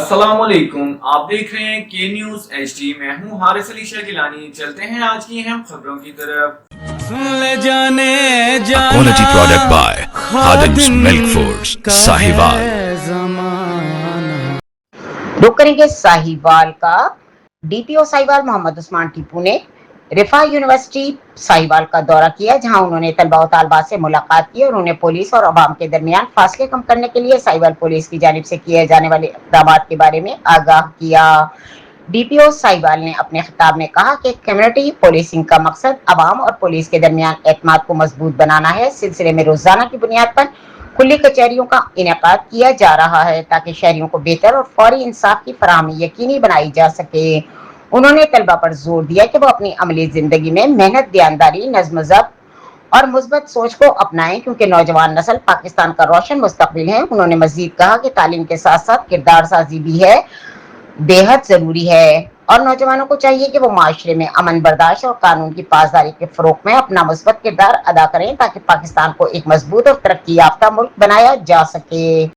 अस्सलाम वालेकुम, आप देख रहे हैं के न्यूज HD। मैं हूं हारिस अली शाह गिलानी। चलते हैं आज की अहम खबरों की तरफ। A quality product by Khadim's Milk Foods, Sahiwal। रुक करेंगे साहिवाल का। DPO साहिवाल मोहम्मद उस्मान टीपू ने रिफा यूनिवर्सिटी साहिवाल का दौरा किया, जहां उन्होंने तलबा और तालबात से मुलाकात की और उन्हें पुलिस और अवाम के दरमियान फासले कम करने के लिए साहिवाल पुलिस की जानिब से किए जाने वाले इक़दाम के बारे में आगाह किया। DPO साहिवाल ने अपने खिताब में कहा कि कम्युनिटी पुलिसिंग का मकसद अवाम और पुलिस के दरमियान एतमाद को मजबूत बनाना है। इस सिलसिले में रोजाना की बुनियाद पर खुली कचहरियों का इनेकाद किया जा रहा है ताकि शहरियों को बेहतर और फौरी इंसाफ की फराहमी यकीनी बनाई जा सके। उन्होंने तलबा पर जोर दिया कि वो अपनी अमली जिंदगी में मेहनत, दयानदारी, नज़्म ज़ब्त और मुस्बत सोच को अपनाएं, क्योंकि नौजवान नस्ल पाकिस्तान का रोशन मुस्तकबिल है। उन्होंने मजीद कहा कि तालीम के साथ साथ किरदार साजी भी है बेहद जरूरी है और नौजवानों को चाहिए कि वो माशरे में अमन, बर्दाश्त और कानून की पासदारी के फरोग में अपना मुस्बत किरदार अदा करें ताकि पाकिस्तान को एक मजबूत और तरक्की याफ्ता मुल्क बनाया जा सके।